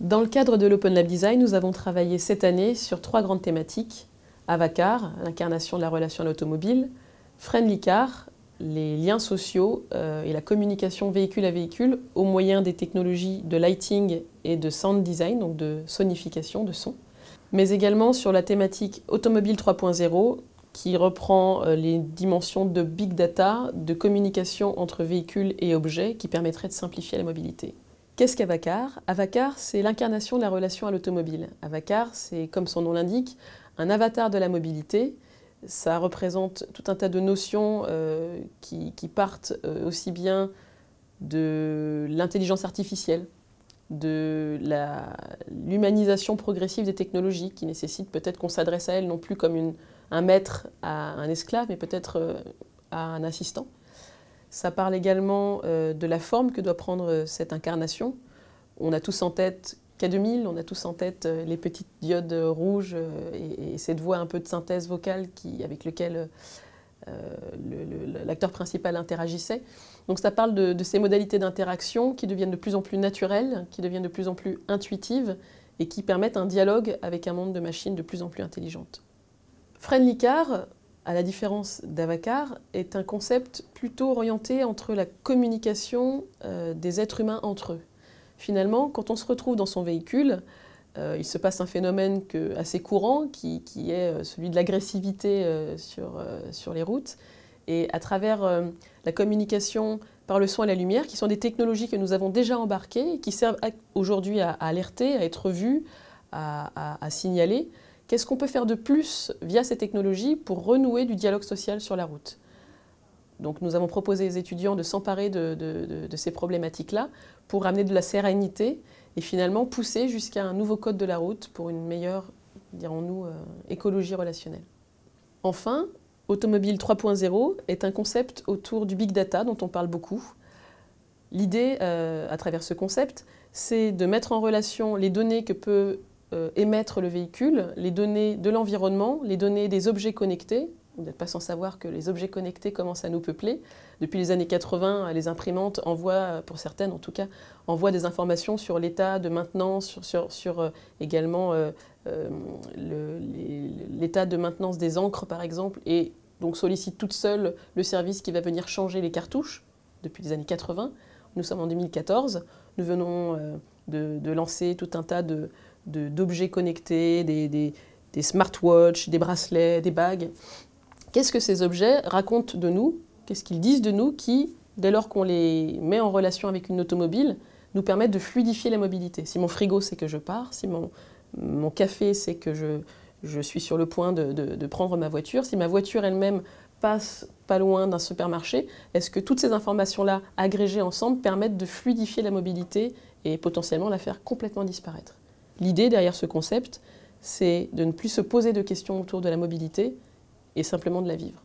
Dans le cadre de l'Open Lab Design, nous avons travaillé cette année sur 3 grandes thématiques. Avacar, l'incarnation de la relation à l'automobile, Friendly Car, les liens sociaux et la communication véhicule à véhicule au moyen des technologies de lighting et de sound design, donc de sonification, de son. Mais également sur la thématique Automobile 3.0 qui reprend les dimensions de big data, de communication entre véhicules et objets qui permettrait de simplifier la mobilité. Qu'est-ce qu'Avacar? Avacar, c'est l'incarnation de la relation à l'automobile. Avacar, c'est, comme son nom l'indique, un avatar de la mobilité. Ça représente tout un tas de notions qui partent aussi bien de l'intelligence artificielle, de l'humanisation progressive des technologies qui nécessite peut-être qu'on s'adresse à elles non plus comme un maître à un esclave, mais peut-être à un assistant. Ça parle également de la forme que doit prendre cette incarnation. On a tous en tête K2000, on a tous en tête les petites diodes rouges et cette voix un peu de synthèse vocale avec lequel l'acteur principal interagissait. Donc ça parle de ces modalités d'interaction qui deviennent de plus en plus naturelles, qui deviennent de plus en plus intuitives et qui permettent un dialogue avec un monde de machines de plus en plus intelligentes. Friendly Car, à la différence d'Avacar, est un concept plutôt orienté entre la communication des êtres humains entre eux. Finalement, quand on se retrouve dans son véhicule, il se passe un phénomène assez courant qui est celui de l'agressivité sur les routes. Et à travers la communication par le son et la lumière, qui sont des technologies que nous avons déjà embarquées et qui servent aujourd'hui à alerter, à être vues, à signaler, qu'est-ce qu'on peut faire de plus via ces technologies pour renouer du dialogue social sur la route? Donc nous avons proposé aux étudiants de s'emparer de ces problématiques-là pour amener de la sérénité et finalement pousser jusqu'à un nouveau code de la route pour une meilleure, dirons-nous, écologie relationnelle. Enfin, Automobile 3.0 est un concept autour du big data dont on parle beaucoup. L'idée, à travers ce concept, c'est de mettre en relation les données que peut émettre le véhicule, les données de l'environnement, les données des objets connectés. Vous n'êtes pas sans savoir que les objets connectés commencent à nous peupler. Depuis les années 80, les imprimantes envoient, pour certaines en tout cas, envoient des informations sur l'état de maintenance, sur également l'état de maintenance des encres par exemple, et donc sollicitent toutes seules le service qui va venir changer les cartouches depuis les années 80. Nous sommes en 2014, nous venons de lancer tout un tas d'objets connectés, des smartwatches, des bracelets, des bagues. Qu'est-ce que ces objets racontent de nous? Qu'est-ce qu'ils disent de nous qui, dès lors qu'on les met en relation avec une automobile, nous permettent de fluidifier la mobilité? Si mon frigo c'est que je pars, si mon café c'est que je suis sur le point de prendre ma voiture, si ma voiture elle-même passe pas loin d'un supermarché, est-ce que toutes ces informations-là, agrégées ensemble, permettent de fluidifier la mobilité et potentiellement la faire complètement disparaître? L'idée derrière ce concept, c'est de ne plus se poser de questions autour de la mobilité et simplement de la vivre.